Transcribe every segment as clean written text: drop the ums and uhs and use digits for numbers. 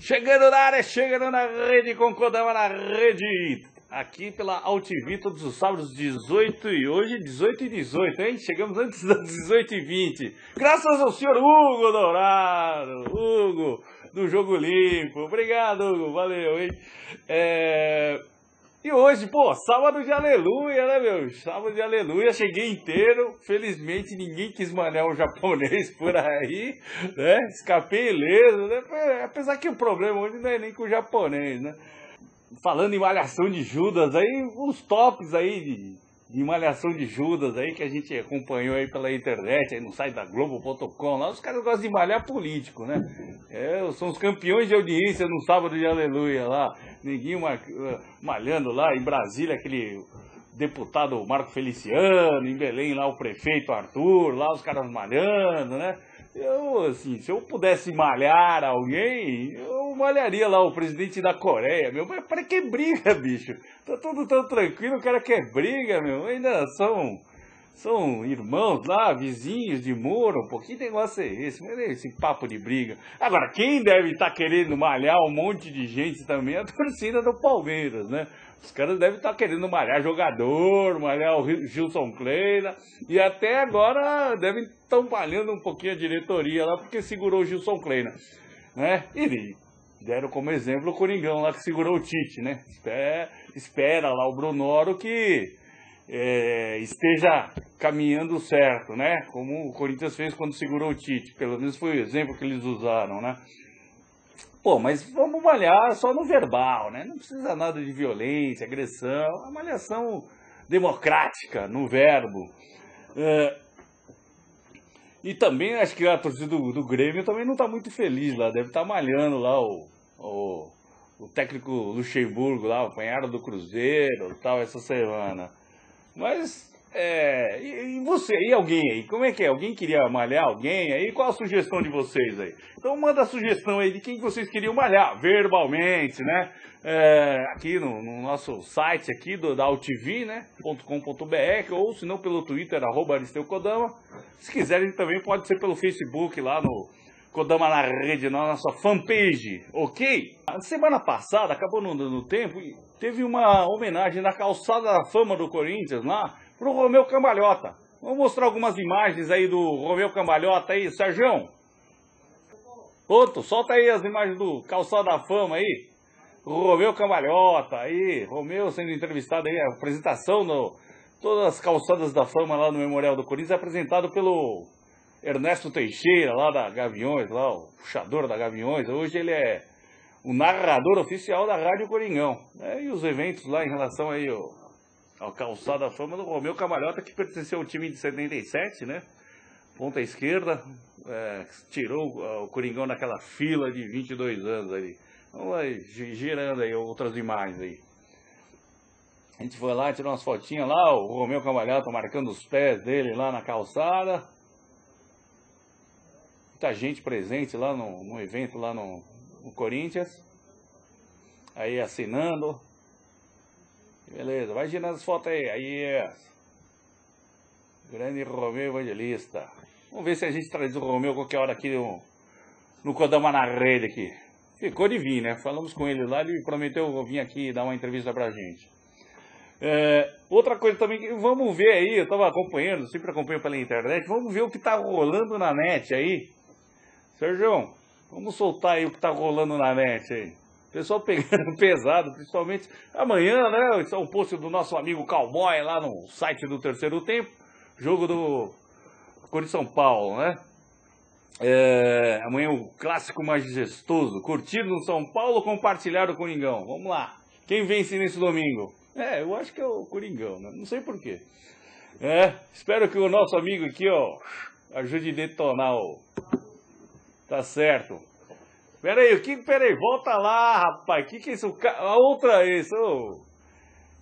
Chegando na área, chegando na rede com Kodama na rede. Aqui pela AltV todos os sábados 18 e hoje 18 e 18, hein? Chegamos antes das 18 e 20. Graças ao senhor Hugo Dourado, Hugo do Jogo Limpo. Obrigado, Hugo, valeu, hein? E hoje, pô, sábado de aleluia, né, meu? Sábado de aleluia, cheguei inteiro. Felizmente ninguém quis manear um japonês por aí, né? Escapei ileso, né? Apesar que o problema hoje não é nem com o japonês, né? Falando em Malhação de Judas, aí, uns tops aí de Malhação de Judas aí que a gente acompanhou aí pela internet, aí no site da Globo.com, lá os caras gostam de malhar político, né? São os campeões de audiência no sábado de aleluia lá, ninguém malhando lá em Brasília, aquele deputado Marco Feliciano, em Belém lá o prefeito Arthur, lá os caras malhando, né? Assim, se eu pudesse malhar alguém, eu malharia lá o presidente da Coreia, meu. Mas para que briga, bicho? Tá tudo tão tranquilo, o cara quer briga, meu. Ainda são irmãos lá, vizinhos de muro, pô, que negócio é esse? Mas é esse papo de briga. Agora, quem deve estar querendo malhar um monte de gente também é a torcida do Palmeiras, né? Os caras devem estar querendo malhar jogador, malhar o Gilson Kleina, e até agora devem estar malhando um pouquinho a diretoria lá, porque segurou o Gilson Kleina, né? E deram como exemplo o Coringão lá que segurou o Tite, né? Espera lá o Brunoro que esteja caminhando certo, né? Como o Corinthians fez quando segurou o Tite, pelo menos foi o exemplo que eles usaram, né? Pô, mas vamos malhar só no verbal, né? Não precisa nada de violência, agressão, é uma malhação democrática no verbo. E também acho que a torcida do Grêmio também não está muito feliz lá, deve estar malhando lá o técnico Luxemburgo lá, o apanhado do Cruzeiro e tal, essa semana. Mas, e você, e alguém aí? Como é que é? Alguém queria malhar alguém aí? Qual a sugestão de vocês aí? Então manda a sugestão aí de quem vocês queriam malhar, verbalmente, né? Aqui no nosso site aqui da AltV, né? .com.br, ou se não pelo Twitter, @AristeuCodama. Se quiserem também pode ser pelo Facebook lá no Kodama na rede, na nossa fanpage, ok? A semana passada, acabou não dando tempo, teve uma homenagem na Calçada da Fama do Corinthians lá, pro Romeu Cambalhota. Vamos mostrar algumas imagens aí do Romeu Cambalhota aí, Sérgio. Outro, solta aí as imagens do Calçada da Fama aí. O Romeu Cambalhota aí, Romeu sendo entrevistado aí, a apresentação todas as Calçadas da Fama lá no Memorial do Corinthians, apresentado pelo Ernesto Teixeira, lá da Gaviões, lá o puxador da Gaviões. Hoje ele é o narrador oficial da Rádio Coringão, né? E os eventos lá em relação aí ao Calçada da Fama do Romeu Cambalhota, que pertenceu ao time de 77, né? Ponta esquerda, tirou o Coringão naquela fila de 22 anos ali. Vamos lá, girando aí outras imagens aí. A gente foi lá, tirou umas fotinhas lá, o Romeu Cambalhota marcando os pés dele lá na calçada. Muita gente presente lá no evento lá no Corinthians. Aí assinando. Beleza, vai girando as fotos aí. Aí grande Romeu Evangelista. Vamos ver se a gente traz o Romeu qualquer hora aqui no Kodama na rede aqui. Ficou de vir, né? Falamos com ele lá, ele prometeu vir aqui dar uma entrevista pra gente. Outra coisa também, vamos ver aí, eu tava acompanhando, sempre acompanho pela internet, vamos ver o que tá rolando na net aí. Sérgio, vamos soltar aí o que tá rolando na net aí. Pessoal pegando pesado, principalmente amanhã, né? Esse é o post do nosso amigo Cowboy lá no site do Terceiro Tempo. Jogo do Corinthians São Paulo, né? Amanhã o clássico majestoso. Curtir no São Paulo, compartilhar o Coringão. Vamos lá. Quem vence nesse domingo? Eu acho que é o Coringão, né? Não sei porquê. Espero que o nosso amigo aqui, ó, ajude a detonar o... Tá certo. Peraí, volta lá, rapaz. Que é isso? A outra é isso.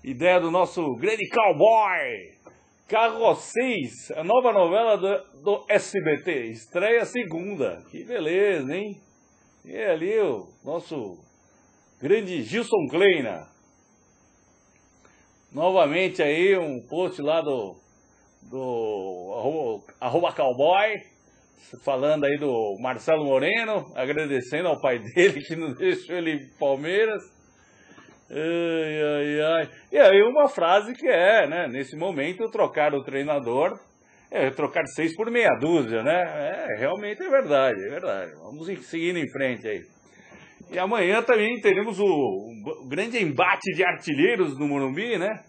Ideia do nosso grande Cowboy. Carro 6, a nova novela do SBT. Estreia segunda. Que beleza, hein? E ali o nosso grande Gilson Kleina. Novamente aí um post lá do @cowboy. falando aí do Marcelo Moreno, agradecendo ao pai dele que não deixou ele ir pro Palmeiras. Ai, ai, ai. E aí uma frase que né, nesse momento trocar o treinador, trocar 6 por meia dúzia, né? Realmente é verdade, é verdade. Vamos seguindo em frente aí. E amanhã também teremos o grande embate de artilheiros no Morumbi, né?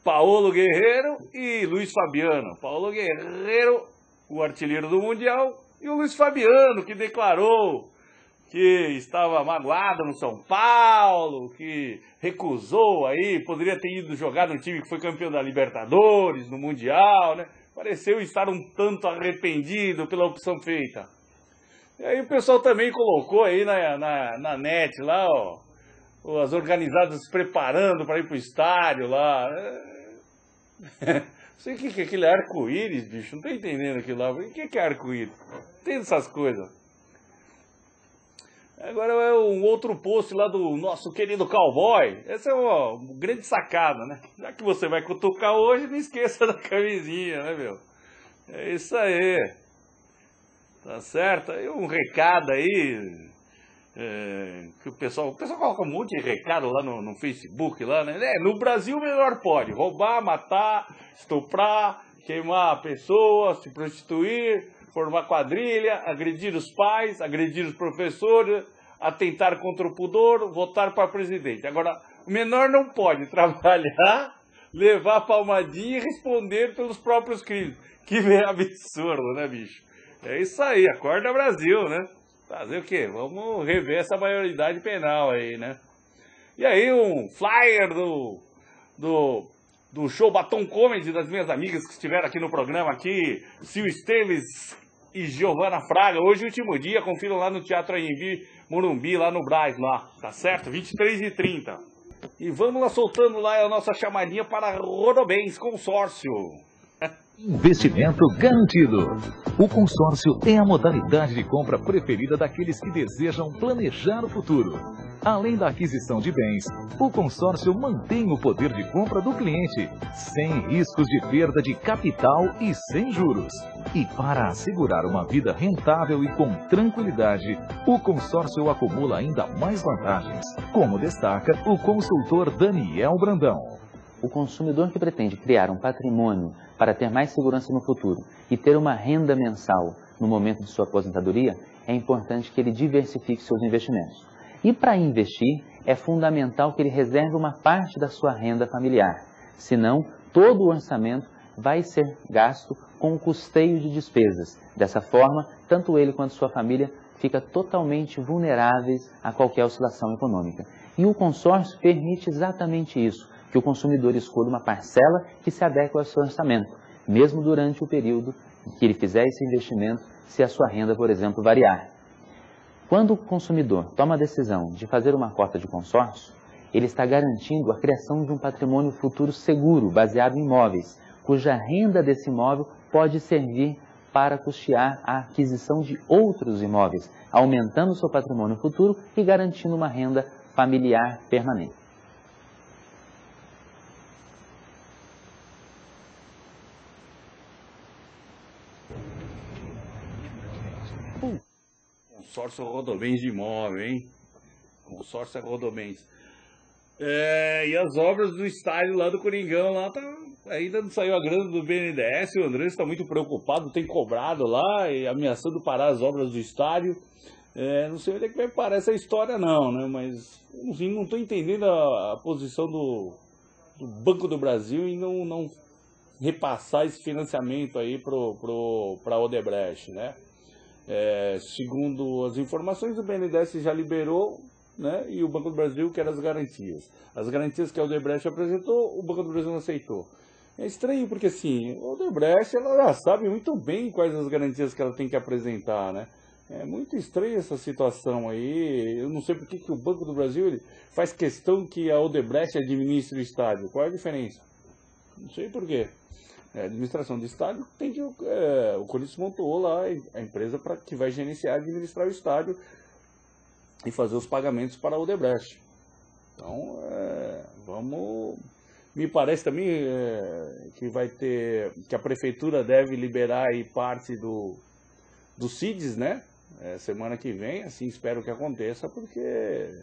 Paulo Guerreiro e Luiz Fabiano. Paulo Guerreiro, o artilheiro do Mundial, e o Luiz Fabiano, que declarou que estava magoado no São Paulo, que recusou aí, poderia ter ido jogar no time que foi campeão da Libertadores, no Mundial, né? Pareceu estar um tanto arrependido pela opção feita. E aí o pessoal também colocou aí na net lá, ó, as organizadas se preparando para ir pro estádio lá. Não sei o que é aquele arco-íris, bicho, não tô entendendo aquilo lá. O que é arco-íris? Não tem essas coisas. Agora é um outro post lá do nosso querido cowboy. Essa é uma grande sacada, né? Já que você vai cutucar hoje, não esqueça da camisinha, né, meu? É isso aí. Tá certo? Aí um recado aí, que o pessoal coloca um monte de recado lá no Facebook, lá, né? No Brasil melhor pode roubar, matar, estuprar, queimar a pessoa, se prostituir, formar quadrilha, agredir os pais, agredir os professores, atentar contra o pudor, votar para presidente. Agora, o menor não pode trabalhar, levar palmadinha e responder pelos próprios crimes. Que absurdo, né, bicho? É isso aí, acorda Brasil, né? Fazer o quê? Vamos rever essa maioridade penal aí, né? E aí um flyer do show Batom Comedy das minhas amigas que estiveram aqui no programa aqui, Sil Esteves e Giovana Fraga. Hoje é o último dia, confiram lá no Teatro Anhembi, Morumbi, lá no Brás, lá, tá certo? 23h30. E vamos lá soltando lá a nossa chamadinha para Rodobens Consórcio. Investimento garantido. O consórcio é a modalidade de compra preferida daqueles que desejam planejar o futuro. Além da aquisição de bens, o consórcio mantém o poder de compra do cliente, sem riscos de perda de capital e sem juros. E para assegurar uma vida rentável e com tranquilidade, o consórcio acumula ainda mais vantagens, como destaca o consultor Daniel Brandão. O consumidor que pretende criar um patrimônio para ter mais segurança no futuro e ter uma renda mensal no momento de sua aposentadoria, é importante que ele diversifique seus investimentos. E para investir, é fundamental que ele reserve uma parte da sua renda familiar. Senão, todo o orçamento vai ser gasto com o custeio de despesas. Dessa forma, tanto ele quanto sua família fica totalmente vulneráveis a qualquer oscilação econômica. E o consórcio permite exatamente isso, que o consumidor escolha uma parcela que se adeque ao seu orçamento, mesmo durante o período em que ele fizer esse investimento, se a sua renda, por exemplo, variar. Quando o consumidor toma a decisão de fazer uma cota de consórcio, ele está garantindo a criação de um patrimônio futuro seguro, baseado em imóveis, cuja renda desse imóvel pode servir para custear a aquisição de outros imóveis, aumentando o seu patrimônio futuro e garantindo uma renda familiar permanente. Consórcio Rodobens de imóvel, hein? Consórcio Rodobens. E as obras do estádio lá do Coringão, lá ainda não saiu a grana do BNDES, o André está muito preocupado, tem cobrado lá e ameaçando parar as obras do estádio. Não sei onde é que vai parar essa história não, né? Mas enfim, não estou entendendo a posição do Banco do Brasil em não repassar esse financiamento aí para a Odebrecht, né? Segundo as informações, o BNDES já liberou, né, e o Banco do Brasil quer as garantias. As garantias que a Odebrecht apresentou, o Banco do Brasil não aceitou. É estranho porque, assim, a Odebrecht ela já sabe muito bem quais as garantias que ela tem que apresentar, né? É muito estranha essa situação aí. Eu não sei por que o Banco do Brasil ele faz questão que a Odebrecht administre o estádio. Qual é a diferença? Não sei por quê. A administração do estádio tem que... o Corinthians montou lá a empresa que vai gerenciar e administrar o estádio e fazer os pagamentos para a Odebrecht. Então, vamos... Me parece também que vai ter... que a prefeitura deve liberar aí parte dos CIDs, né? Semana que vem, assim espero que aconteça, porque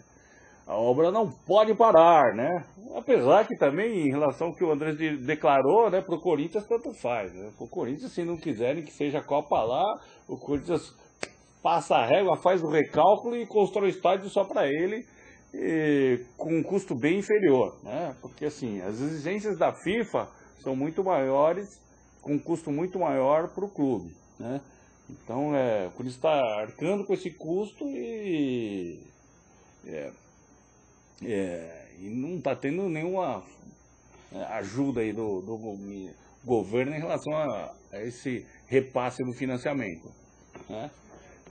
a obra não pode parar, né? Apesar que também, em relação ao que o Andrés declarou, né, pro Corinthians tanto faz, né? Pro Corinthians, se não quiserem que seja a Copa lá, o Corinthians passa a régua, faz o recálculo e constrói o estádio só para ele, com um custo bem inferior, né? Porque assim, as exigências da FIFA são muito maiores, com um custo muito maior para o clube, né? Então, o Corinthians está arcando com esse custo e não está tendo nenhuma ajuda aí do governo em relação a esse repasse do financiamento, né?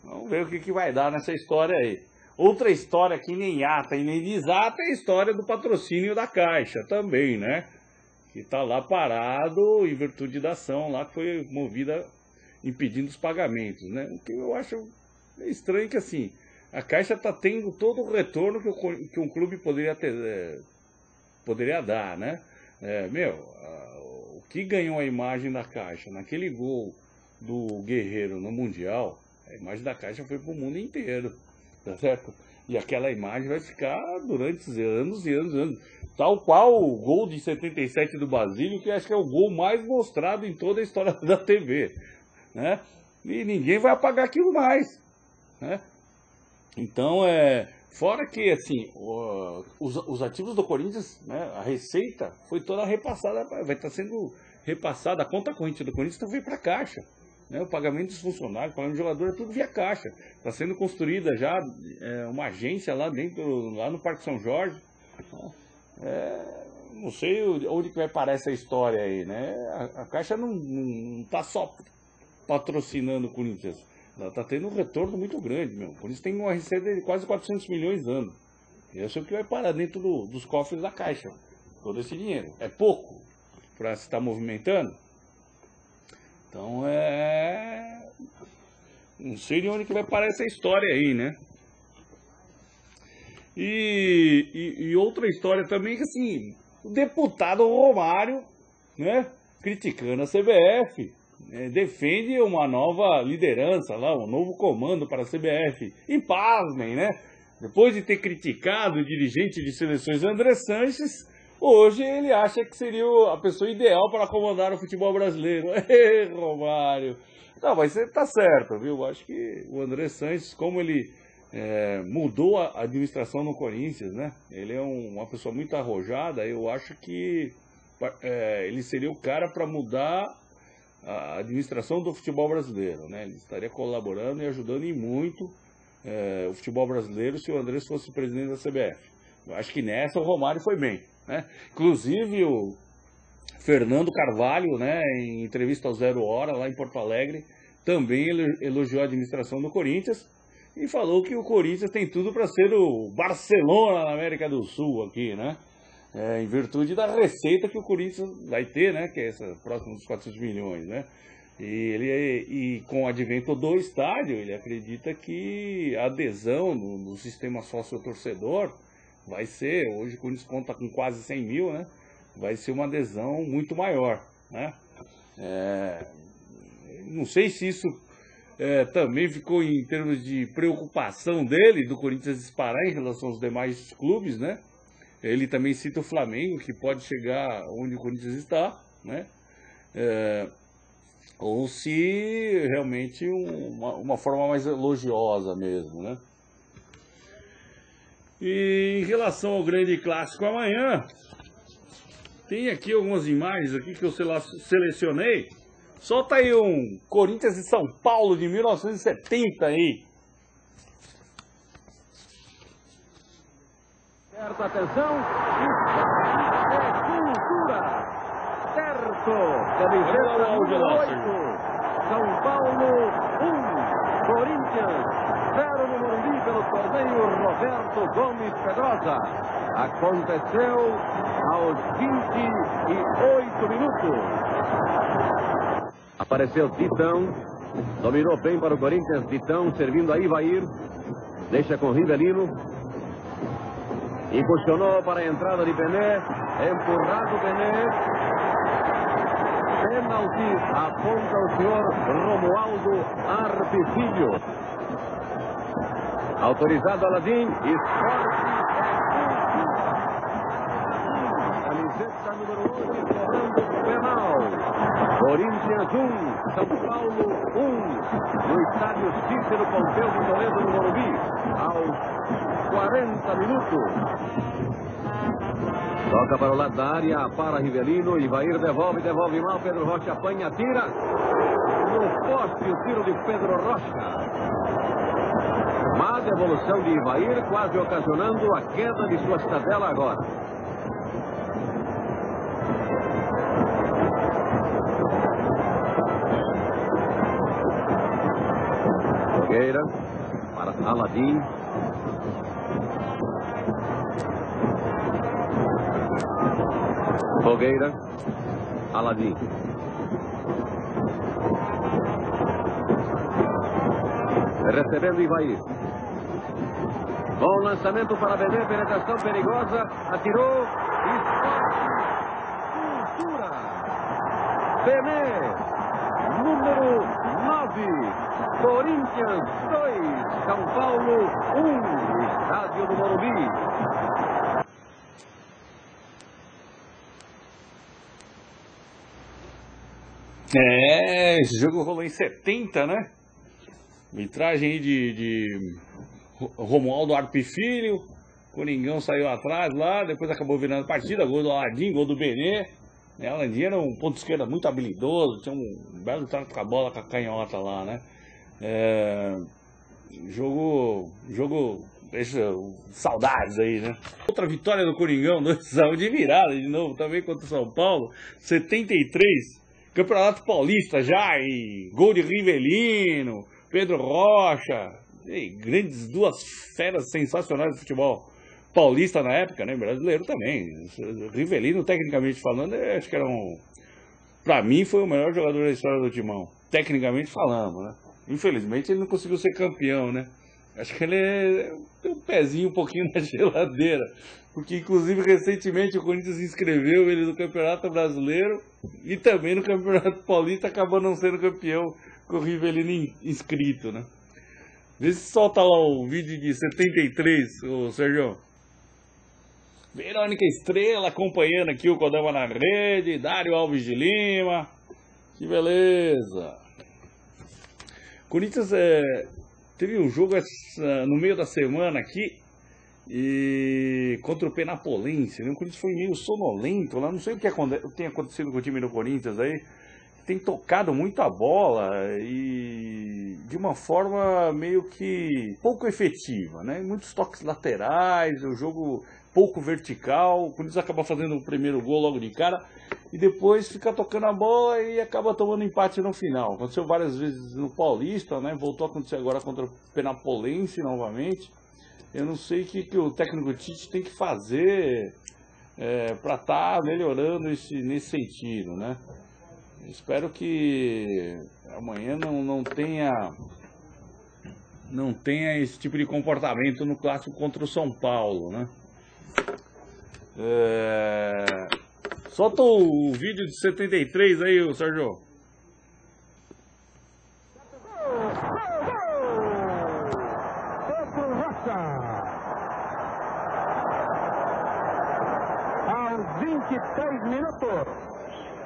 Vamos ver o que vai dar nessa história aí. Outra história que nem ata e nem desata é a história do patrocínio da Caixa também, né? Que está lá parado em virtude da ação lá que foi movida impedindo os pagamentos, né? O que eu acho estranho que assim, a Caixa está tendo todo o retorno que um clube poderia dar, né? O que ganhou a imagem da Caixa naquele gol do Guerreiro no Mundial, a imagem da Caixa foi para o mundo inteiro, tá certo? E aquela imagem vai ficar durante anos e anos e anos. Tal qual o gol de 77 do Basílio, que acho que é o gol mais mostrado em toda a história da TV, né? E ninguém vai apagar aquilo mais, né? Então, fora que, assim, os ativos do Corinthians, né, a receita foi toda repassada, vai estar sendo repassada, a conta corrente do Corinthians também para a Caixa, né? O pagamento dos funcionários, o pagamento do jogador é tudo via Caixa. Está sendo construída já uma agência lá dentro, lá no Parque São Jorge. Não sei onde que vai parar essa história aí, né? A Caixa não está só patrocinando o Corinthians. Ela está tendo um retorno muito grande, meu. Por isso tem uma receita de quase 400 milhões ano. E isso é o que vai parar dentro dos cofres da Caixa. Todo esse dinheiro. É pouco para se estar movimentando. Então, não sei de onde que vai parar essa história aí, né? E outra história também que, assim, o deputado Romário, né, criticando a CBF, defende uma nova liderança lá, um novo comando para a CBF. E pasmem, né? Depois de ter criticado o dirigente de seleções André Sanches, hoje ele acha que seria a pessoa ideal para comandar o futebol brasileiro. Romário. Não, mas você tá certo, viu? Acho que o André Sanches, como ele mudou a administração no Corinthians, né? Ele é uma pessoa muito arrojada, eu acho que ele seria o cara para mudar a administração do futebol brasileiro, né? Ele estaria colaborando e ajudando em muito o futebol brasileiro se o Andrés fosse presidente da CBF. Eu acho que nessa o Romário foi bem, né? Inclusive o Fernando Carvalho, né, em entrevista ao Zero Hora lá em Porto Alegre, também elogiou a administração do Corinthians e falou que o Corinthians tem tudo para ser o Barcelona na América do Sul aqui, né? Em virtude da receita que o Corinthians vai ter, né, que é essa próxima dos 400 milhões, né? E com o advento do estádio, ele acredita que a adesão no sistema sócio-torcedor vai ser, hoje o Corinthians conta com quase 100 mil, né? Vai ser uma adesão muito maior, né? Não sei se isso também ficou em termos de preocupação dele, do Corinthians disparar em relação aos demais clubes, né? Ele também cita o Flamengo, que pode chegar onde o Corinthians está, né? Ou se realmente uma forma mais elogiosa mesmo, né? E em relação ao grande clássico amanhã, tem aqui algumas imagens aqui que eu selecionei. Solta aí um Corinthians e São Paulo de 1970 aí. Certa atenção, cultura, certo, camiseta número 8, São Paulo 1, Corinthians 0 no Morumbi pelo torneio Roberto Gomes Pedrosa. Aconteceu aos 28 minutos. Apareceu Titão, dominou bem para o Corinthians, Titão servindo a Ivair, deixa com Rivelino. Impulsionou para a entrada de Bené, empurrado Bené, Pênalti, aponta o senhor Romualdo Arpicilho. Autorizado Aladim, esporte. Camiseta número 11, cobrando penal. Corinthians 1, São Paulo 1, no estádio Cícero Pompeu de Toledo, no Morumbi, aos 40 minutos. Toca para o lado da área, para Rivelino, Ivair devolve mal, Pedro Rocha apanha, tira. No poste o tiro de Pedro Rocha. Má devolução de Ivair, quase ocasionando a queda de sua cidadela agora. Nogueira para Aladim. Nogueira, Aladim. Recebendo Ivair. Bom lançamento para Bené, penetração perigosa, atirou, esporte, cultura. Bené, número 9, Corinthians 2, São Paulo 1, estádio do Morumbi. Esse jogo rolou em 70, né? Arbitragem aí de Romualdo Arpicilho. Coringão saiu atrás lá, depois acabou virando partida. Gol do Aladim, gol do Benê. O Aladim era um ponto esquerda muito habilidoso, tinha um belo trato com a bola, com a canhota lá, né? Jogo saudades aí, né? Outra vitória do Coringão, 2-1 de virada de novo, também contra o São Paulo, 73. Campeonato Paulista já, e gol de Rivelino, Pedro Rocha, grandes duas feras sensacionais do futebol paulista na época, né? Brasileiro também. Rivelino, tecnicamente falando, acho que era pra mim foi o melhor jogador da história do Timão, tecnicamente falando, né? Infelizmente ele não conseguiu ser campeão, né? Acho que ele tem um pezinho um pouquinho na geladeira, porque inclusive recentemente o Corinthians inscreveu ele no Campeonato Brasileiro e também no Campeonato Paulista, acabou não sendo campeão com o Rivelino inscrito, né? Vê se solta lá o vídeo de 73, ô Sérgio. Verônica Estrela acompanhando aqui o Kodama na rede, Dário Alves de Lima, que beleza. Corinthians teve um jogo no meio da semana aqui, e contra o Penapolense, né? O Corinthians foi meio sonolento lá, não sei o que tem acontecido com o time do Corinthians aí, tem tocado muito a bola e de uma forma meio que pouco efetiva, né? Muitos toques laterais, o jogo pouco vertical, o Corinthians acaba fazendo o primeiro gol logo de cara e depois fica tocando a bola e acaba tomando empate no final. Aconteceu várias vezes no Paulista, né? Voltou a acontecer agora contra o Penapolense novamente. Eu não sei o que o técnico Tite tem que fazer para estar melhorando nesse sentido, né? Espero que amanhã não tenha esse tipo de comportamento no clássico contra o São Paulo, né? Solta o vídeo de 73 aí, Sérgio. Pedro Rocha. Aos 23 minutos.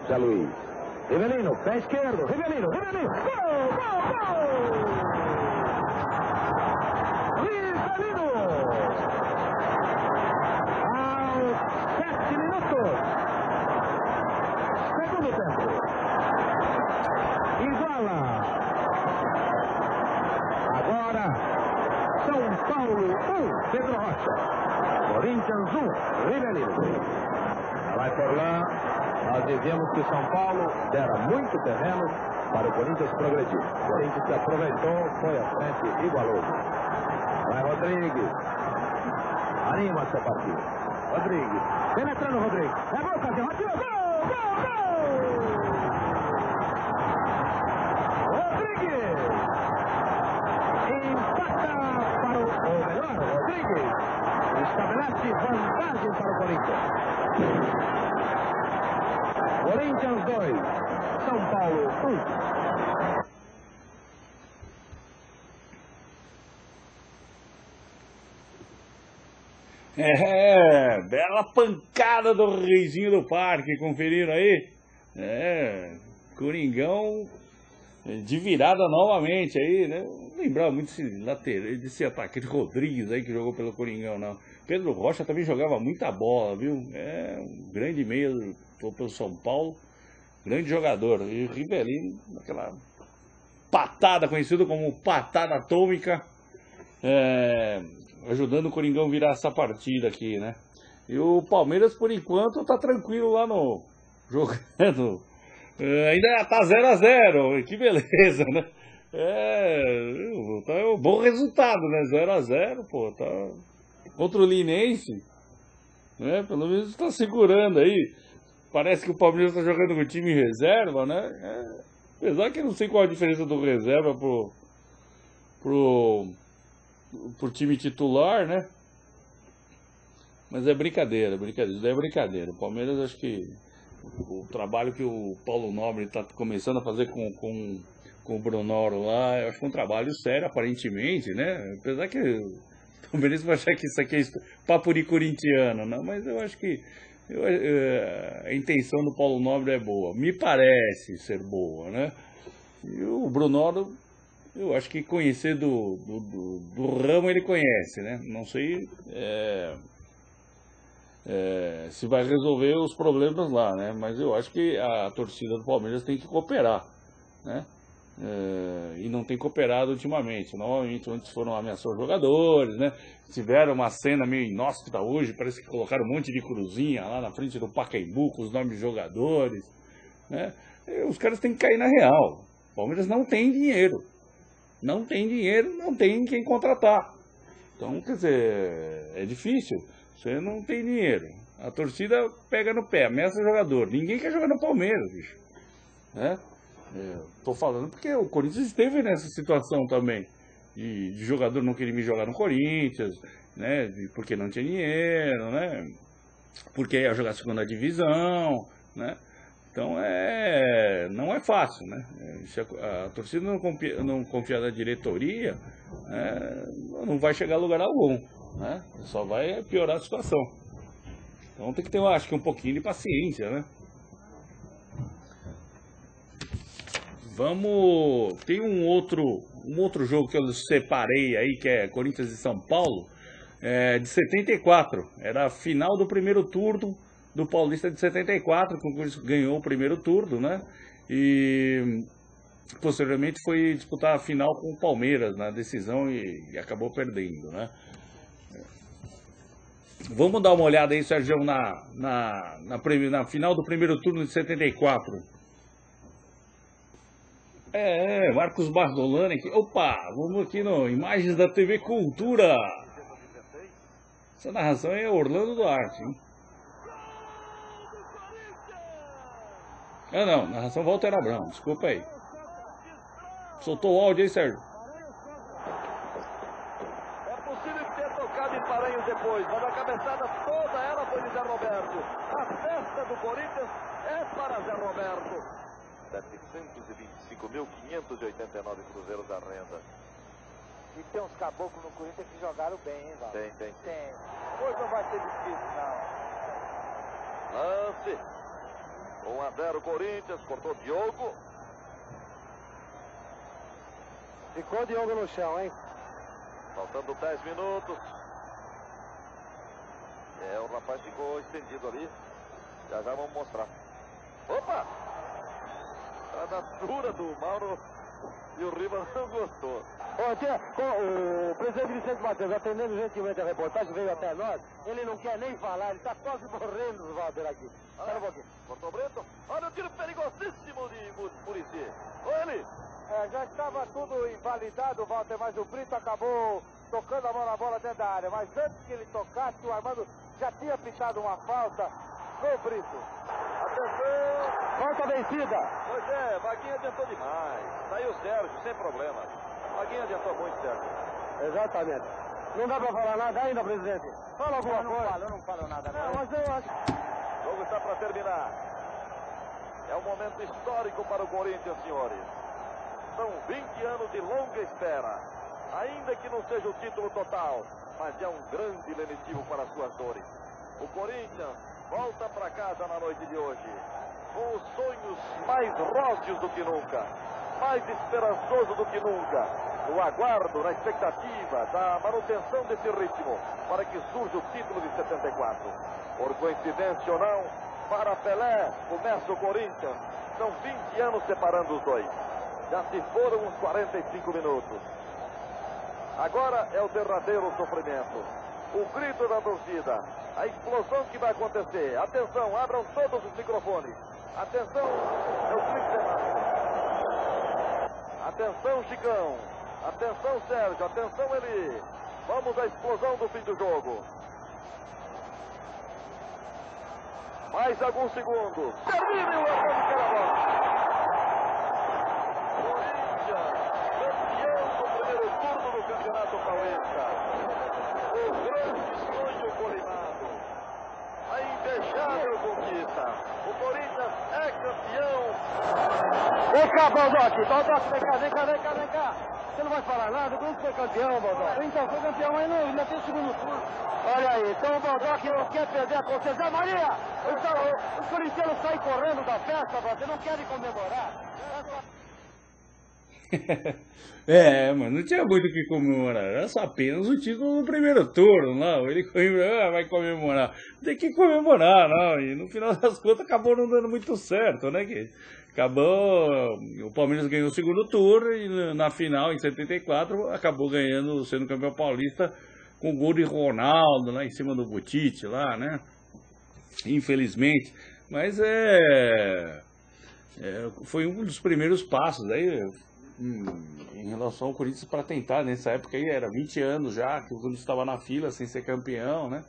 Zé Luiz. Rivelino, pé esquerdo. Rivelino. Gol, gol, gol! Rivelino. Aos 7 minutos. Segundo tempo. Iguala. Agora, São Paulo 1, Pedro Rocha. Corinthians 1, Rivelino. Vai por lá. Nós dizíamos que São Paulo dera muito terreno para o Corinthians progredir. O Corinthians se aproveitou, foi à frente, igualou. Vai Rodrigues. Anima essa partida. Rodrigues. Penetrando Rodrigues. É boa ocasião. Atirou. Gol, gol, gol! Rodrigues. Empata para o melhor. Rodrigues. Estabelece vantagem para o Corinthians. Corinthians 2, São Paulo 1. Bela pancada do Reizinho do Parque, conferiram aí? Coringão de virada novamente aí, né? Não lembrava muito desse atacante Rodrigues aí que jogou pelo Coringão, não. Pedro Rocha também jogava muita bola, viu? Um grande meio pelo São Paulo, grande jogador. E o Rivelino, aquela patada, conhecido como patada atômica, ajudando o Coringão a virar essa partida aqui, né? E o Palmeiras, por enquanto, tá tranquilo lá no... jogando. Ainda tá 0 a 0, que beleza, né? Tá um bom resultado, né? 0 a 0, pô, tá... Contra o Linense, né? Pelo menos tá segurando aí. Parece que o Palmeiras tá jogando com o time em reserva, né? Apesar que eu não sei qual a diferença do reserva pro time titular, né? Mas é brincadeira, isso daí é brincadeira. O Palmeiras, acho que o trabalho que o Paulo Nobre está começando a fazer com o Brunoro lá, eu acho que é um trabalho sério, aparentemente, né? Apesar que o Palmeiras vai achar que isso aqui é papo de corintiano, né? Mas eu acho que a intenção do Paulo Nobre é boa, me parece ser boa, né? E o Brunoro, eu acho que conhecer do ramo ele conhece, né? Não sei se vai resolver os problemas lá, né? Mas eu acho que a torcida do Palmeiras tem que cooperar, né? E não tem cooperado ultimamente. Normalmente, antes foram ameaçar os jogadores, né? Tiveram uma cena meio inóspita hoje, parece que colocaram um monte de cruzinha lá na frente do Pacaembu com os nomes de jogadores, né? E os caras têm que cair na real. O Palmeiras não tem dinheiro. Não tem dinheiro, não tem quem contratar. Então, quer dizer, é difícil. Você não tem dinheiro. A torcida pega no pé, ameaça o jogador. Ninguém quer jogar no Palmeiras, bicho. Né? Tô falando porque o Corinthians esteve nessa situação também. De jogador não querer me jogar no Corinthians, né? Porque não tinha dinheiro, né? Porque ia jogar a segunda divisão, né? Então não é fácil, né? Se a torcida não confia na diretoria, não vai chegar a lugar algum, né? Só vai piorar a situação. Então tem que ter, acho que, um pouquinho de paciência, né? Tem um outro jogo que eu separei aí, que é Corinthians e São Paulo, de 74. Era a final do primeiro turno do Paulista de 74, que o Corinthians ganhou o primeiro turno, né? E posteriormente foi disputar a final com o Palmeiras na decisão e acabou perdendo, né? Vamos dar uma olhada aí, Sérgio, na final do primeiro turno de 74. Marcos Bardolani aqui. Opa, vamos aqui no Imagens da TV Cultura. Essa narração é Orlando Duarte, hein? Não, narração Walter Abrão, desculpa aí. Soltou o áudio aí, Sérgio. É possível ter tocado em Paranhos depois, mas a cabeçada toda ela foi de Zé Roberto. A festa do Corinthians é para Zé Roberto. 725.589 cruzeiros da renda. E tem uns caboclos no Corinthians que jogaram bem, hein, Val? Tem. Hoje não vai ser difícil, não. Lance. 1-0 Corinthians, cortou Diogo. Ficou Diogo no chão, hein? Faltando 10 minutos. O rapaz ficou estendido ali. Já vamos mostrar. Opa! A natura do Mauro e o Ribas não gostou. O presidente Vicente Matheus, atendendo gentilmente a reportagem, veio até nós. Ele não quer nem falar, ele está quase morrendo, Walter, aqui. Espera um pouquinho. Cortou Brito. Olha o tiro perigosíssimo de Muricy. Olha ele. Já estava tudo invalidado, Walter, mas o Brito acabou tocando a mão na bola dentro da área. Mas antes que ele tocasse, o Armando já tinha pitado uma falta no Brito. Atenção. Falta vencida. Pois é, Vaguinho adiantou demais. Saiu o Sérgio, sem problema. Vaguinho adiantou muito, Sérgio. Exatamente. Não dá pra falar nada ainda, presidente? Fala alguma coisa. Eu não falo nada. Não, mas eu acho... O jogo está para terminar. É um momento histórico para o Corinthians, senhores. São 20 anos de longa espera. Ainda que não seja o título total, mas é um grande lenitivo para as suas dores. O Corinthians volta para casa na noite de hoje, com os sonhos mais róseos do que nunca, mais esperançoso do que nunca, no aguardo, na expectativa da manutenção desse ritmo, para que surja o título de 74. Por coincidência ou não, para Pelé começa o Corinthians. São 20 anos separando os dois. Já se foram uns 45 minutos. Agora é o derradeiro sofrimento. O grito da torcida. A explosão que vai acontecer. Atenção, abram todos os microfones. Atenção, é o clique de máximo. Atenção, Chicão. Atenção, Sérgio. Atenção, Eli. Vamos à explosão do fim do jogo. Mais alguns segundos. Termine o erro de Carabão. Corinthians, campeão do primeiro turno do Campeonato Paulista. O grande sonho colimado. A invejável conquista. O Corinthians é campeão. Vem cá, Baldock, vem cá. Você não vai falar nada? O Corinthians foi campeão, Baldock. Então, foi campeão, mas não, ainda tem o segundo turno. Olha aí, então o Baldock não quer perder a consciência. Maria, os corintianos saem correndo da festa, você não querem comemorar. Mas não tinha muito o que comemorar, era só apenas o título do primeiro turno, não, ele vai comemorar, não tem que comemorar, não, e no final das contas acabou não dando muito certo, né, que acabou, o Palmeiras ganhou o segundo turno e na final, em 74, acabou ganhando, sendo campeão paulista, com o gol de Ronaldo lá em cima do Butite, lá, né, infelizmente, mas foi um dos primeiros passos aí, em relação ao Corinthians para tentar, nessa época aí, era 20 anos já, que o Corinthians estava na fila sem ser campeão, né,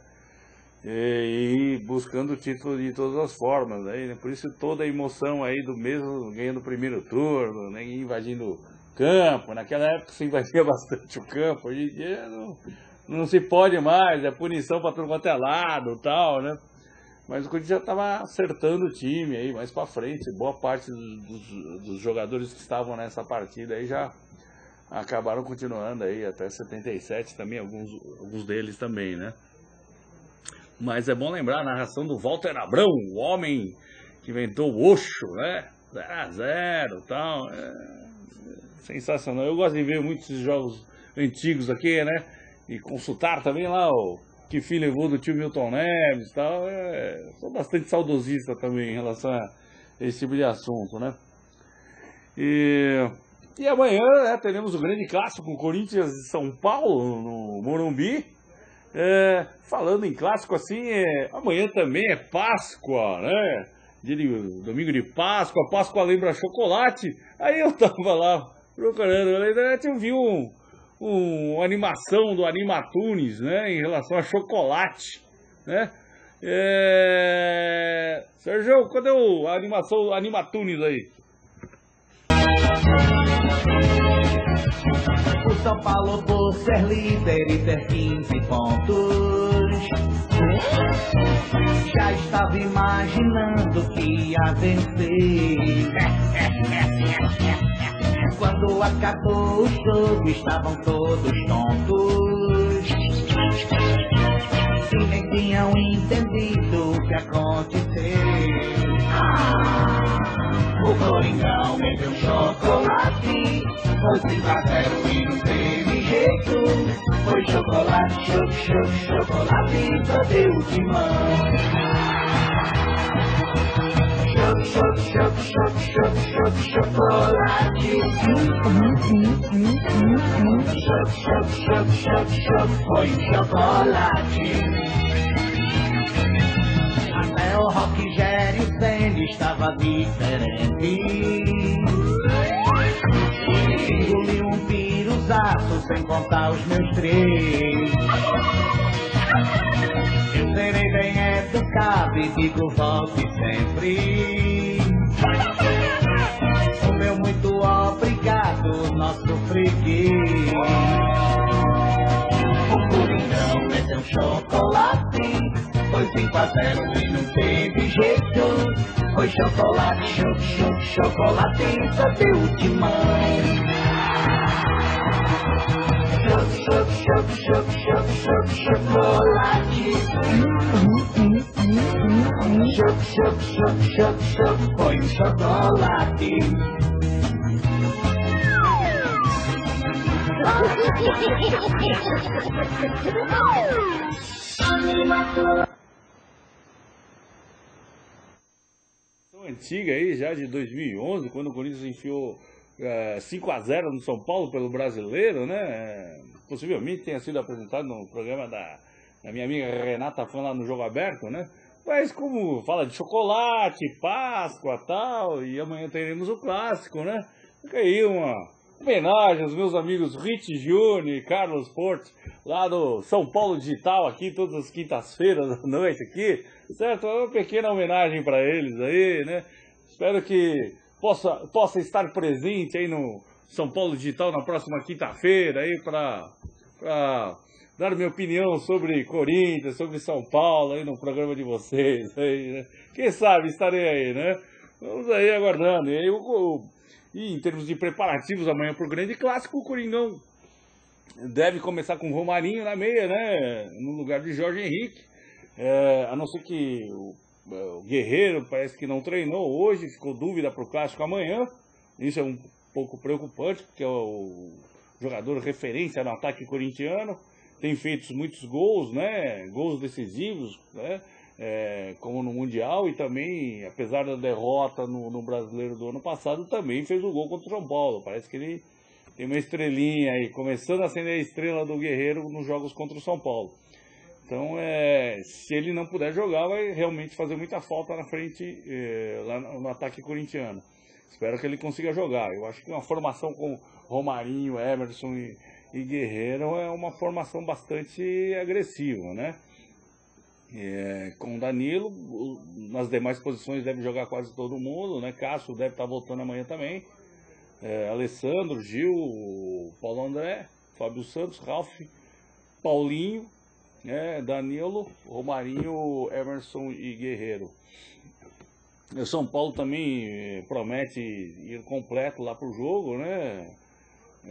e buscando o título de todas as formas, né? Por isso toda a emoção aí do mesmo, ganhando o primeiro turno, né? Invadindo o campo, naquela época se invadia bastante o campo, hoje em dia não se pode mais, é punição para todo quanto é lado e tal, né? Mas o Corinthians já estava acertando o time aí, mais para frente. Boa parte dos jogadores que estavam nessa partida aí já acabaram continuando aí até 77 também, alguns deles também, né? Mas é bom lembrar a narração do Walter Abrão, o homem que inventou o Oxo, né? 0x0 e tal. Sensacional. Eu gosto de ver muitos jogos antigos aqui, né? E consultar também lá o que fim levou do tio Milton Neves e tal. Sou bastante saudosista também em relação a esse tipo de assunto, né? E amanhã, né, teremos o grande clássico com Corinthians e São Paulo no Morumbi. Falando em clássico assim, amanhã também é Páscoa, né? Domingo de Páscoa, Páscoa lembra chocolate. Aí eu tava lá procurando na internet, eu vi uma animação do Animatunes, né, em relação a chocolate, né? Sérgio, cadê a animação do Animatunes aí? O São Paulo, por ser líder e ter 15 pontos, já estava imaginando que ia vencer. Quando acabou o jogo, estavam todos tontos e nem tinham entendido o que aconteceu. O Coringão meteu um chocolate, foi 5x0 e não teve jeito. Foi chocolate, chocolate, cadê o timão? Chocolate. Foi chocolate. Até o Rogério Ceni estava diferente. Engoli um piruzaço sem contar os meus 3. Eu serei bem educado e digo volte sempre. O meu muito obrigado, nosso freguês. O Coringão meteu um chocolate, foi 5x0 e não teve jeito. Foi chocolate, chocolate só deu de mãe. Chocolate. Foi um chocolate. Antiga aí, já de 2011, quando o Corinthians enfiou 5-0 no São Paulo pelo Brasileiro, né? Possivelmente tenha sido apresentado no programa da minha amiga Renata Fã lá no Jogo Aberto, né? Mas como fala de chocolate, Páscoa e tal, e amanhã teremos o clássico, né? Fica aí uma homenagem aos meus amigos Rich Júnior e Carlos Porte, lá do São Paulo Digital, aqui todas as quintas-feiras à noite aqui, certo? É uma pequena homenagem para eles aí, né? Espero que possa estar presente aí no São Paulo Digital na próxima quinta-feira aí para dar minha opinião sobre Corinthians, sobre São Paulo aí no programa de vocês aí, né? Quem sabe estarei aí, né? Vamos aí aguardando. E aí, em termos de preparativos amanhã para o grande clássico, o Coringão deve começar com o Romarinho na meia, né? No lugar de Jorge Henrique. A não ser que o Guerreiro parece que não treinou hoje, ficou dúvida para o clássico amanhã. Isso é um pouco preocupante, porque é o jogador referência no ataque corintiano. Tem feito muitos gols, né? Gols decisivos, né? Como no Mundial, e também, apesar da derrota no Brasileiro do ano passado, também fez o gol contra o São Paulo. Parece que ele tem uma estrelinha aí, começando a acender a estrela do Guerreiro nos jogos contra o São Paulo. Então, se ele não puder jogar, vai realmente fazer muita falta na frente, lá no ataque corintiano. Espero que ele consiga jogar. Eu acho que uma formação com Romarinho, Emerson e Guerreiro é uma formação bastante agressiva, né? Com o Danilo, nas demais posições deve jogar quase todo mundo, né? Cássio deve estar voltando amanhã também. Alessandro, Gil, Paulo André, Fábio Santos, Ralf, Paulinho, Danilo, Romarinho, Emerson e Guerreiro. O São Paulo também promete ir completo lá pro jogo, né?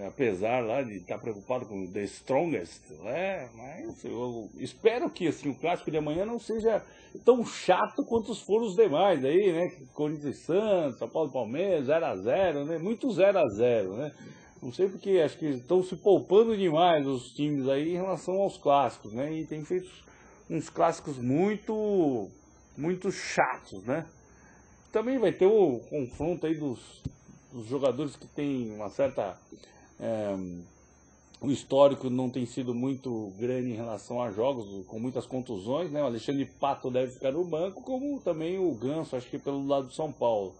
Apesar lá de estar preocupado com The Strongest, né? Mas eu espero que assim, o clássico de amanhã não seja tão chato quanto foram os demais aí, né? Corinthians e Santos, São Paulo e Palmeiras, 0-0, né? Muito 0-0, né? Não sei porque, acho que estão se poupando demais os times aí em relação aos clássicos, né? E tem feito uns clássicos muito chatos, né? Também vai ter o confronto aí dos jogadores que tem uma certa... o histórico não tem sido muito grande em relação a jogos, com muitas contusões, né? O Alexandre Pato deve ficar no banco, como também o Ganso, acho que pelo lado do São Paulo,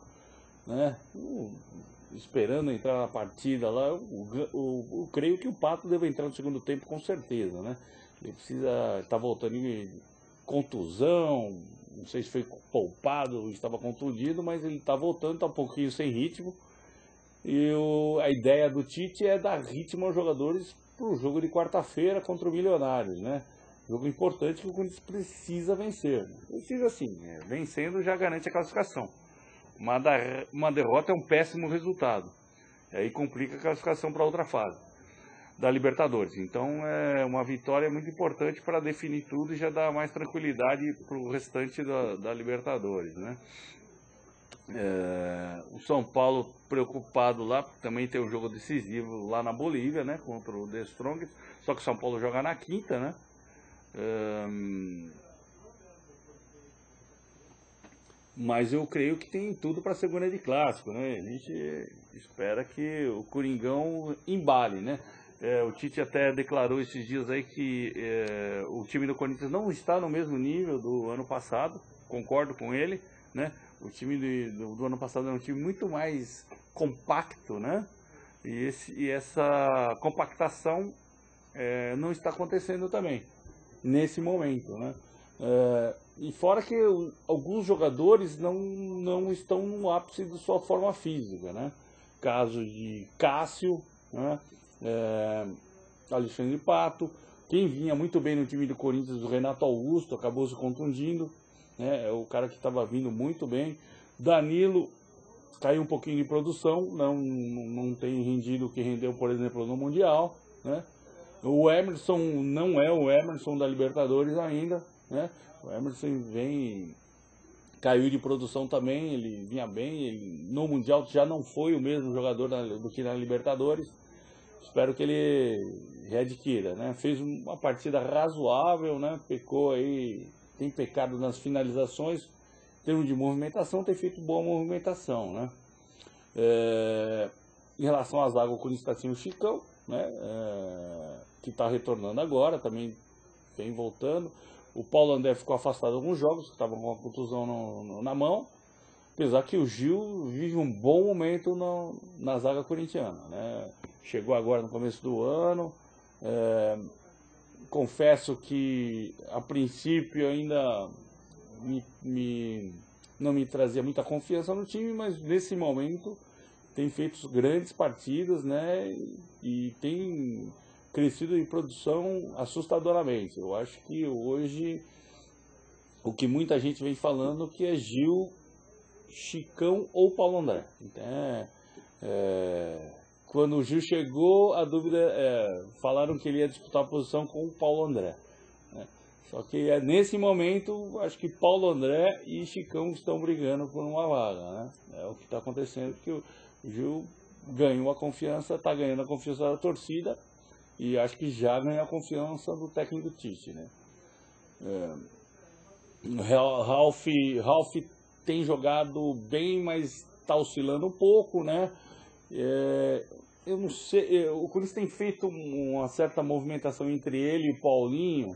né? Esperando entrar na partida lá, eu creio que o Pato deve entrar no segundo tempo com certeza, né? Ele precisa estar voltando em contusão, não sei se foi poupado, estava contundido, mas ele está voltando, está um pouquinho sem ritmo. E a ideia do Tite é dar ritmo aos jogadores para o jogo de quarta-feira contra o Milionários, né? Jogo importante que o Corinthians precisa vencer. Precisa sim, vencendo já garante a classificação. Uma derrota é um péssimo resultado. E aí complica a classificação para outra fase da Libertadores. Então uma vitória muito importante para definir tudo e já dar mais tranquilidade para o restante da Libertadores, né? O São Paulo preocupado lá, também tem um jogo decisivo lá na Bolívia, né, contra o The Strongest, só que o São Paulo joga na quinta, né? Mas eu creio que tem tudo para a segunda de clássico, né? A gente espera que o Coringão embale, né? O Tite até declarou esses dias aí que o time do Corinthians não está no mesmo nível do ano passado, concordo com ele, né? O time do ano passado era um time muito mais compacto, né? E essa compactação não está acontecendo também, nesse momento, né? E fora que alguns jogadores não estão no ápice de sua forma física, né? Caso de Cássio, né? Alexandre Pato, quem vinha muito bem no time do Corinthians, o Renato Augusto, acabou se contundindo, né? É o cara que estava vindo muito bem. Danilo caiu um pouquinho de produção, não tem rendido o que rendeu, por exemplo, no Mundial, né? O Emerson não é o Emerson da Libertadores ainda, né? O Emerson caiu de produção também, ele vinha bem, ele, no Mundial já não foi o mesmo jogador do que na Libertadores. Espero que ele readquira, né? Fez uma partida razoável, né? Pecou aí, tem pecado nas finalizações, em termos de movimentação, tem feito boa movimentação, né? Em relação à zaga, o Corinthians está sem o Chicão, né? Que está retornando agora, também vem voltando. O Paulo André ficou afastado de alguns jogos, que estavam com a contusão na mão. Apesar que o Gil vive um bom momento na zaga corintiana, né? Chegou agora no começo do ano. Confesso que a princípio ainda não me trazia muita confiança no time, mas nesse momento tem feito grandes partidas, né? E tem crescido em produção assustadoramente. Eu acho que hoje o que muita gente vem falando que é Gil, Chicão ou Paulo André. Então, quando o Gil chegou, a dúvida falaram que ele ia disputar a posição com o Paulo André, né? Só que nesse momento, acho que Paulo André e Chicão estão brigando por uma vaga, né? É o que está acontecendo, porque o Gil ganhou a confiança, está ganhando a confiança da torcida e acho que já ganhou a confiança do técnico Tite, né? Ralf tem jogado bem, mas está oscilando um pouco, né? Eu não sei, o Corinthians tem feito uma certa movimentação entre ele e o Paulinho,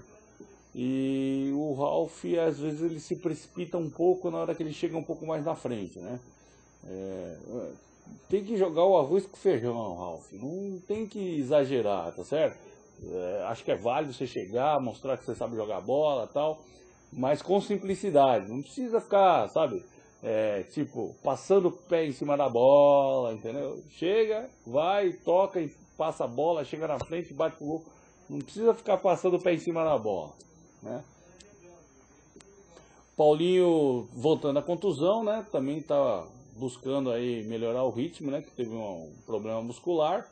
e o Ralf às vezes ele se precipita um pouco na hora que ele chega um pouco mais na frente, né? Tem que jogar o arroz com feijão, Ralf, não tem que exagerar, tá certo? Acho que é válido você chegar, mostrar que você sabe jogar bola e tal, mas com simplicidade, não precisa ficar, sabe, tipo, passando o pé em cima da bola, entendeu? Chega, vai, toca e passa a bola, chega na frente e bate pro gol. Não precisa ficar passando o pé em cima da bola, né? Paulinho voltando à contusão, né? Também tá buscando aí melhorar o ritmo, né? Que teve um problema muscular,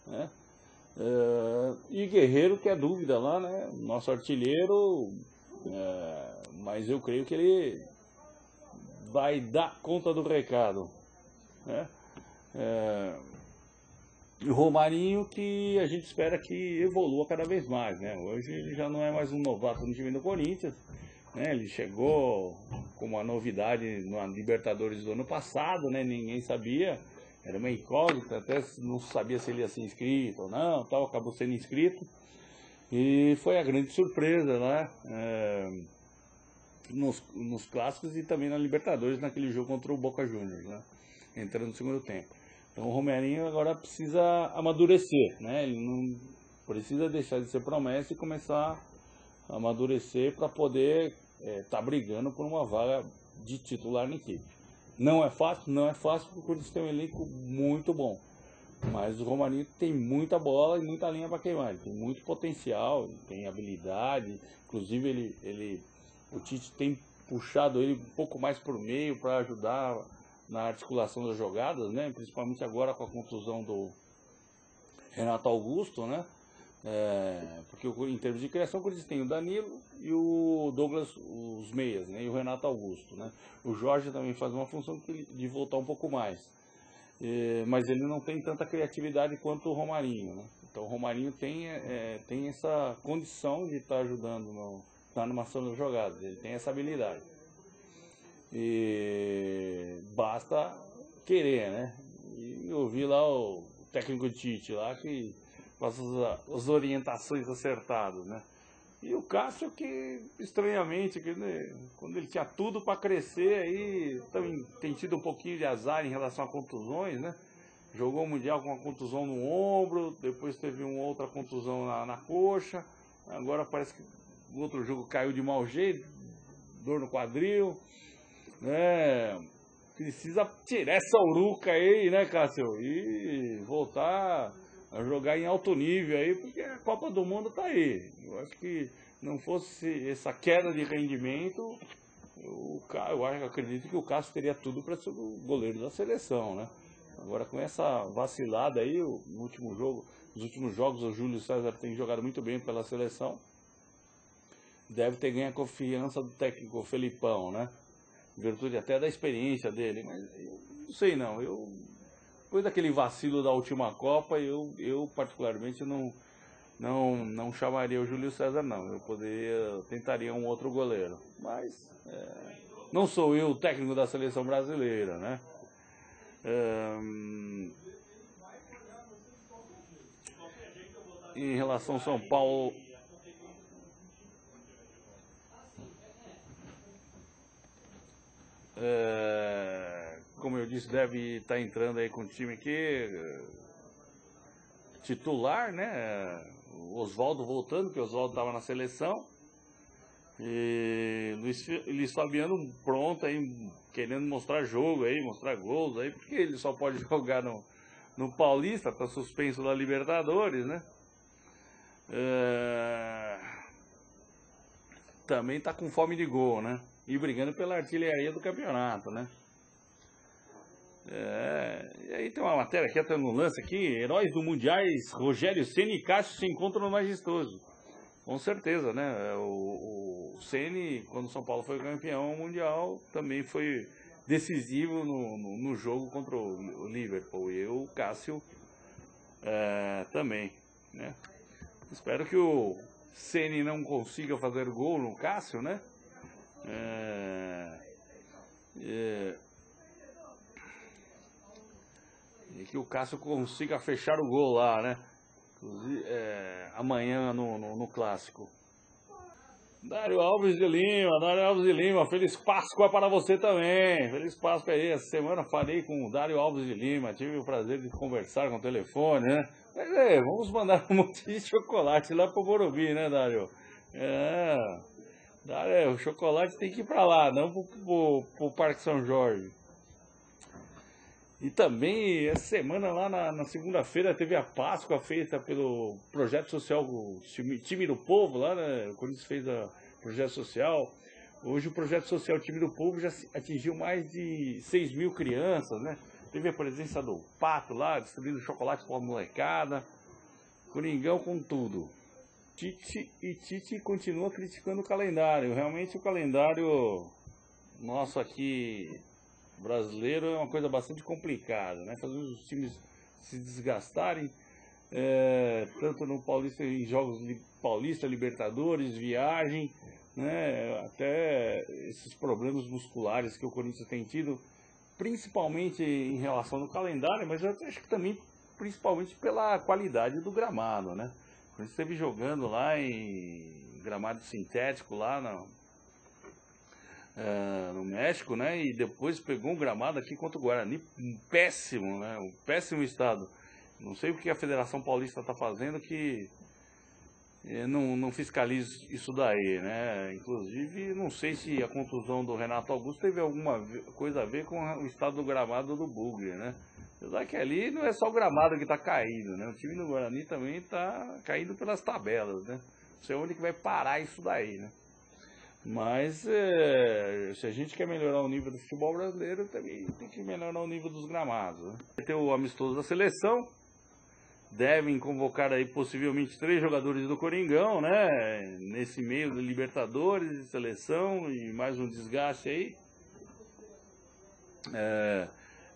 né? E Guerreiro, que é dúvida lá, né? Nosso artilheiro, mas eu creio que ele vai dar conta do recado, né? E o Romarinho, que a gente espera que evolua cada vez mais, né? Hoje ele já não é mais um novato no time do Corinthians, né? Ele chegou como uma novidade na Libertadores do ano passado, né? Ninguém sabia, era uma incógnita, até não sabia se ele ia ser inscrito ou não, tal, acabou sendo inscrito. E foi a grande surpresa, né? Nos clássicos e também na Libertadores, naquele jogo contra o Boca Juniors, né? Entrando no segundo tempo. Então o Romerinho agora precisa amadurecer, né? Ele não precisa deixar de ser promessa e começar a amadurecer para poder tá brigando por uma vaga de titular na equipe. Não é fácil, porque o Corinthians tem um elenco muito bom. Mas o Romarinho tem muita bola e muita linha para queimar. Ele tem muito potencial, ele tem habilidade. Inclusive o Tite tem puxado ele um pouco mais por meio para ajudar na articulação das jogadas, né? Principalmente agora com a contusão do Renato Augusto, né? Porque em termos de criação, o Corinthians tem o Danilo e o Douglas, os meias, né? E o Renato Augusto, né? O Jorge também faz uma função de voltar um pouco mais. Mas ele não tem tanta criatividade quanto o Romarinho, né? Então o Romarinho tem essa condição de estar ajudando na animação das jogadas, ele tem essa habilidade. E basta querer, né? E eu vi lá o técnico Tite lá que faz as orientações acertadas, né? E o Cássio, que estranhamente, quando ele tinha tudo para crescer, aí também tem tido um pouquinho de azar em relação a contusões, né? Jogou o Mundial com uma contusão no ombro, depois teve uma outra contusão na coxa, agora parece que o outro jogo caiu de mau jeito, dor no quadril, né? Precisa tirar essa uruca aí, né, Cássio? E voltar a jogar em alto nível aí, porque a Copa do Mundo tá aí. Eu acho que não fosse essa queda de rendimento, Eu acredito que o Cássio teria tudo para ser o goleiro da seleção, né? Agora com essa vacilada aí, no último jogo, nos últimos jogos o Júlio César tem jogado muito bem pela seleção. Deve ter ganho a confiança do técnico Felipão, né? Em virtude até da experiência dele, mas eu não sei não. Depois daquele vacilo da última Copa, eu particularmente não chamaria o Júlio César não. Eu tentaria um outro goleiro. Mas não sou eu o técnico da seleção brasileira, né? Em relação ao São Paulo, como eu disse, deve estar entrando aí com o time aqui titular, né? O Oswaldo voltando, porque o Oswaldo estava na seleção. E Luiz Fabiano pronto aí, querendo mostrar jogo aí, mostrar gols aí, porque ele só pode jogar no Paulista, tá suspenso da Libertadores, né? Também tá com fome de gol, né? E brigando pela artilharia do campeonato, né? E aí tem uma matéria aqui, até no lance aqui, heróis do Mundiais, Rogério Ceni e Cássio se encontram no Majestoso. Com certeza, né? O Ceni, quando o São Paulo foi campeão mundial, também foi decisivo no jogo contra o Liverpool. E o Cássio também, né? Espero que o Ceni não consiga fazer gol no Cássio, né? E que o Cássio consiga fechar o gol lá, né? Inclusive, amanhã no Clássico. Dário Alves de Lima, feliz Páscoa para você também. Feliz Páscoa aí. Essa semana falei com o Dário Alves de Lima, tive o prazer de conversar com o telefone, né? Mas vamos mandar um monte de chocolate lá pro Morumbi, né, Dário? Dário, o chocolate tem que ir para lá, não pro Parque São Jorge. E também, essa semana lá na segunda-feira teve a Páscoa feita pelo Projeto Social, o Time do Povo lá, né? O Corinthians fez o Projeto Social. Hoje o Projeto Social Time do Povo já atingiu mais de 6 mil crianças, né? Teve a presença do Pato lá, distribuindo chocolate para a molecada. Coringão com tudo. Tite continua criticando o calendário. Realmente o calendário nosso aqui brasileiro é uma coisa bastante complicada, né? Fazer os times se desgastarem, tanto no Paulista, em jogos Paulista, Libertadores, viagem, né? Até esses problemas musculares que o Corinthians tem tido, principalmente em relação ao calendário, mas eu acho que também principalmente pela qualidade do gramado, né? O Corinthians esteve jogando lá em gramado sintético lá no México, né? E depois pegou um gramado aqui contra o Guarani, péssimo, né? Um péssimo estado. Não sei o que a Federação Paulista está fazendo que não fiscaliza isso daí, né? Inclusive, não sei se a contusão do Renato Augusto teve alguma coisa a ver com o estado do gramado do Bugre, né? Apesar que ali não é só o gramado que está caindo, né? O time do Guarani também está caindo pelas tabelas, né? Não sei onde que vai parar isso daí, né? Mas se a gente quer melhorar o nível do futebol brasileiro, também tem que melhorar o nível dos gramados, né? Vai ter o amistoso da seleção, devem convocar aí possivelmente 3 jogadores do Coringão, né? Nesse meio de Libertadores, seleção e mais um desgaste aí.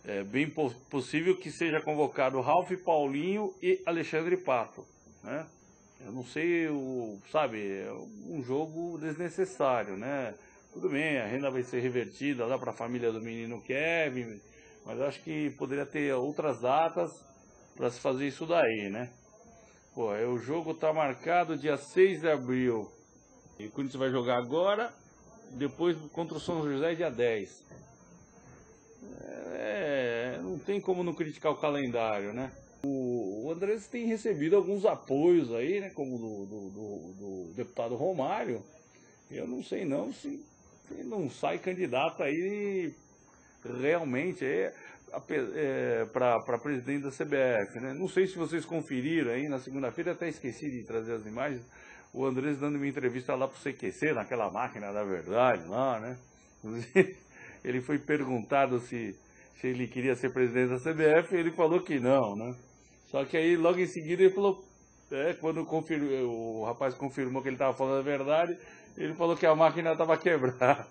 É bem possível que seja convocado Ralf, Paulinho e Alexandre Pato, né? Eu não sei, sabe, é um jogo desnecessário, né? Tudo bem, a renda vai ser revertida lá para a família do menino Kevin, mas eu acho que poderia ter outras datas para se fazer isso daí, né? Pô, o jogo tá marcado dia 6 de abril. E o Corinthians vai jogar agora, depois contra o São José dia 10. Não tem como não criticar o calendário, né? O Andrés tem recebido alguns apoios aí, né, como do deputado Romário. Eu não sei não se não sai candidato aí realmente para presidente da CBF, né? Não sei se vocês conferiram aí na segunda-feira, até esqueci de trazer as imagens. O Andrés dando uma entrevista lá pro CQC, naquela máquina da verdade lá, né? Ele foi perguntado se ele queria ser presidente da CBF, ele falou que não, né? Só que aí, logo em seguida, ele falou, quando o rapaz confirmou que ele estava falando a verdade, ele falou que a máquina estava quebrada.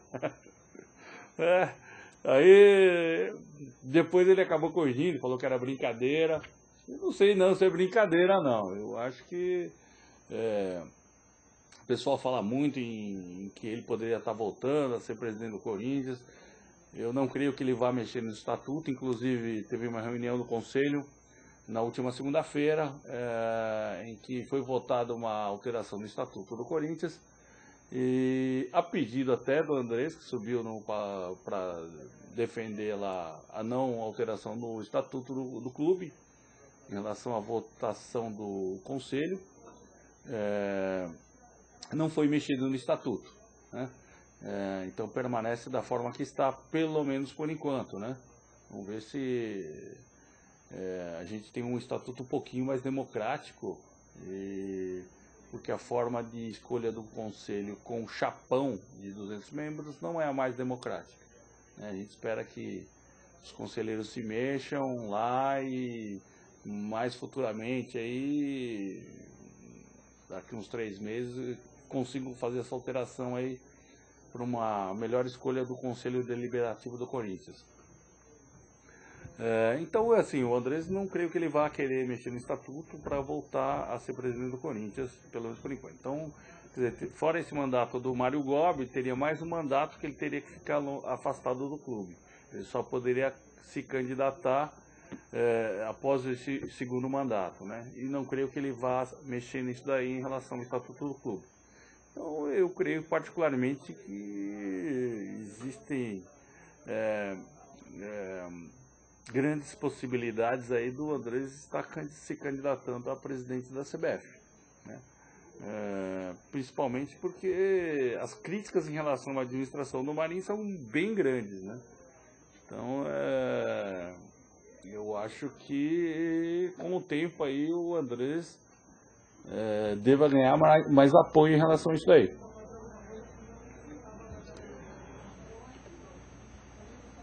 Aí, depois ele acabou corrigindo, falou que era brincadeira. Eu não sei não se é brincadeira, não. Eu acho que o pessoal fala muito em que ele poderia estar voltando a ser presidente do Corinthians. Eu não creio que ele vá mexer no estatuto. Inclusive, teve uma reunião do Conselho na última segunda-feira, em que foi votada uma alteração no estatuto do Corinthians, e a pedido até do Andrés, que subiu para defender lá a não alteração no estatuto do clube, em relação à votação do Conselho, não foi mexido no estatuto, né? Então permanece da forma que está, pelo menos por enquanto, né? Vamos ver se a gente tem um estatuto um pouquinho mais democrático, porque a forma de escolha do conselho com chapão de 200 membros não é a mais democrática, né? A gente espera que os conselheiros se mexam lá e mais futuramente, aí, daqui uns 3 meses, consigam fazer essa alteração aí para uma melhor escolha do Conselho Deliberativo do Corinthians. Então, assim, o Andrés não creio que ele vá querer mexer no estatuto para voltar a ser presidente do Corinthians, pelo menos por enquanto. Então, quer dizer, fora esse mandato do Mário Gobi, teria mais um mandato que ele teria que ficar afastado do clube. Ele só poderia se candidatar após esse segundo mandato, né? E não creio que ele vá mexer nisso daí em relação ao estatuto do clube. Então, eu creio particularmente que existem grandes possibilidades aí do Andrés estar se candidatando a presidente da CBF, né? Principalmente porque as críticas em relação à administração do Marinho são bem grandes, né? Então, eu acho que com o tempo aí o Andrés deva ganhar mais apoio em relação a isso daí.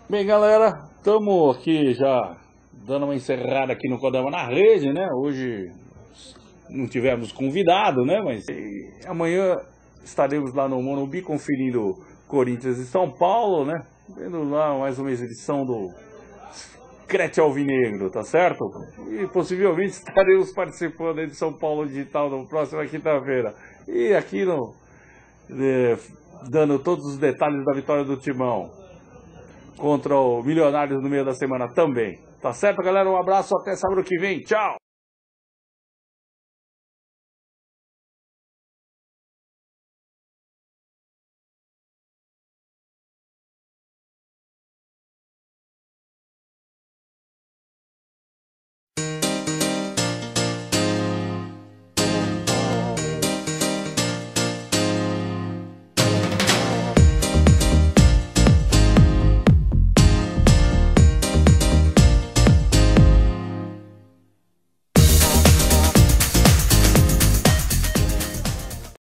Bem, galera, estamos aqui já dando uma encerrada aqui no Kodama na Rede, né? Hoje não tivemos convidado, né? Mas amanhã estaremos lá no Morumbi conferindo Corinthians e São Paulo, né? Vendo lá mais uma exibição do Crete Alvinegro, tá certo? E possivelmente estaremos participando aí de São Paulo Digital na próxima quinta-feira. E aqui dando todos os detalhes da vitória do Timão contra o Milionários no meio da semana também. Tá certo, galera? Um abraço, até sábado que vem. Tchau!